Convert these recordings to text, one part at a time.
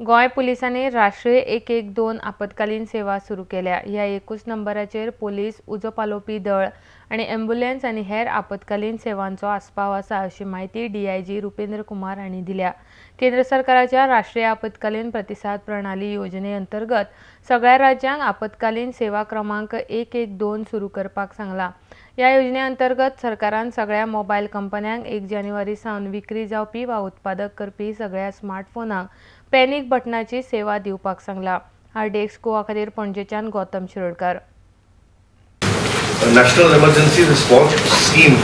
गोय पुलिसांनी राष्ट्रीय 112 आपत्कालीन सेवा सुरू केल्या। ह्या एकूच नंबराचेर पुलीस, उजो पालोवपी दळ आणि ॲम्ब्युलन्स आणि हेर आपत्कालीन सेवांचो आस्पाव आसा अशी माहिती DIG रुपेंद्र कुमार हांणी दिल्या। केंद्र सरकाराच्या राष्ट्रीय आपत्कालीन प्रतिसाद प्रणाली योजने अंतर्गत सगळ्या राज्यांक आपत्कालीन सेवा क्रमांक 112 सुरू करपाक सांगला। या योजने अंतर्गत सरकारान सगळ्या मोबाईल कंपन्यांक 1 जानेवारी सावन विक्री जावपी वा उत्पादक करपी सगळ्या स्मार्टफोनांक पॅनिक बटनाची सेवा दिवपाक सांगला। डेस्क गोवा खातीर पणजेच्यान Gautam Shirodkar. National Emergency Response Scheme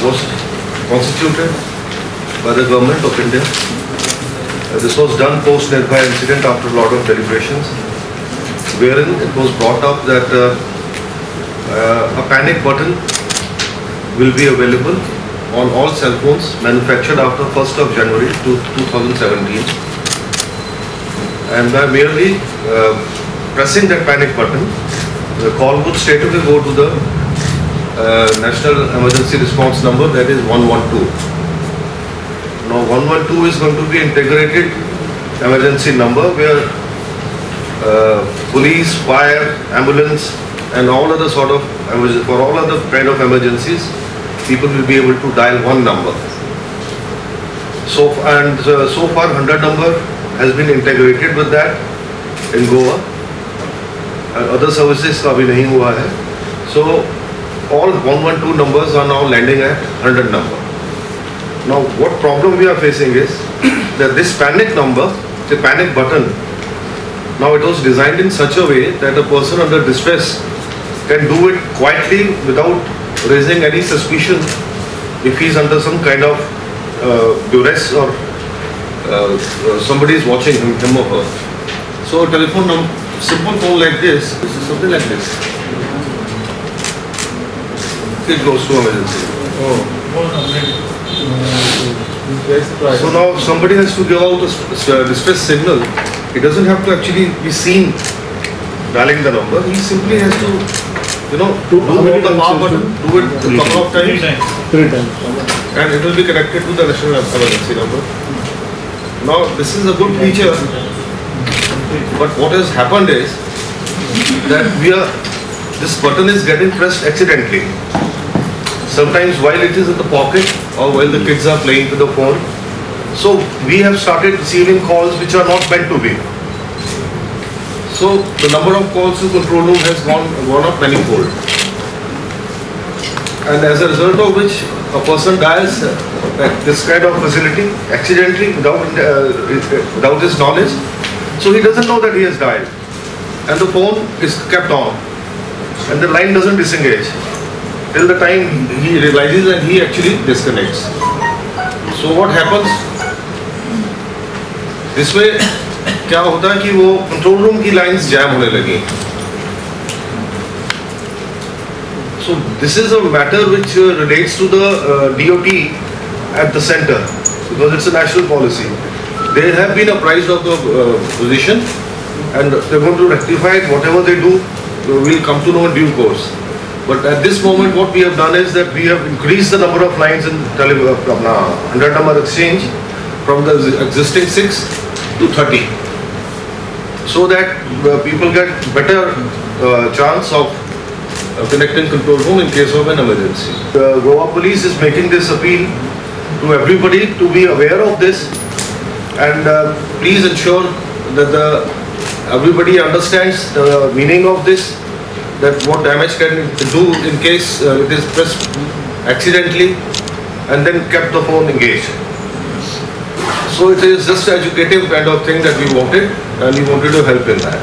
was constituted by the Government of India. This was done post Nirbhaya incident after a lot of deliberations, wherein it was brought up that a panic button will be available on all cell phones manufactured after 1st of January 2017, and by merely pressing that panic button, the call would straight away go to the National Emergency Response number, that is 112. Now 112 is going to be integrated emergency number where police, fire, ambulance and all other sort of for all other kind of emergencies, people will be able to dial one number. So far 100 number has been integrated with that in Goa. Other services का भी नहीं हुआ है. So all 112 numbers are now landing at 100 number. Now what problem we are facing is that this panic number, the panic button, now it was designed in such a way that a person under distress can do it quietly without raising any suspicion if he is under some kind of duress or somebody is watching him or her. So a telephone number, simple phone like this is something like this. It goes to emergency. So now if somebody has to give out a distress signal, he doesn't have to actually be seen dialing the number. He simply has to, do the power button, do it a couple of times, 3 times, and it will be connected to the national emergency number. Now this is a good feature, but what has happened is that this button is getting pressed accidentally. Sometimes while it is in the pocket or while the kids are playing with the phone. So we have started receiving calls which are not meant to be. So the number of calls to control room has gone up manifold. And as a result of which a person dials this kind of facility accidentally without his knowledge. So he doesn't know that he has dialed. And the phone is kept on. And the line doesn't disengage till the time he realizes and he actually disconnects. So what happens? This way क्या होता है कि वो control room की lines jam होने लगी. So this is a matter which relates to the DOT at the center because it's a national policy. They have been apprised of the position and they're going to rectify it. Whatever they do, we'll come to know in due course. But at this moment, what we have done is that we have increased the number of lines in 100 number exchange from the existing 6 to 30, so that people get better chance of connecting control room in case of an emergency. The Goa Police is making this appeal to everybody to be aware of this, and please ensure that everybody understands the meaning of this, that what damage can do in case it is pressed accidentally and then kept the phone engaged. So it is just an educative kind of thing that we wanted, and we wanted to help in that.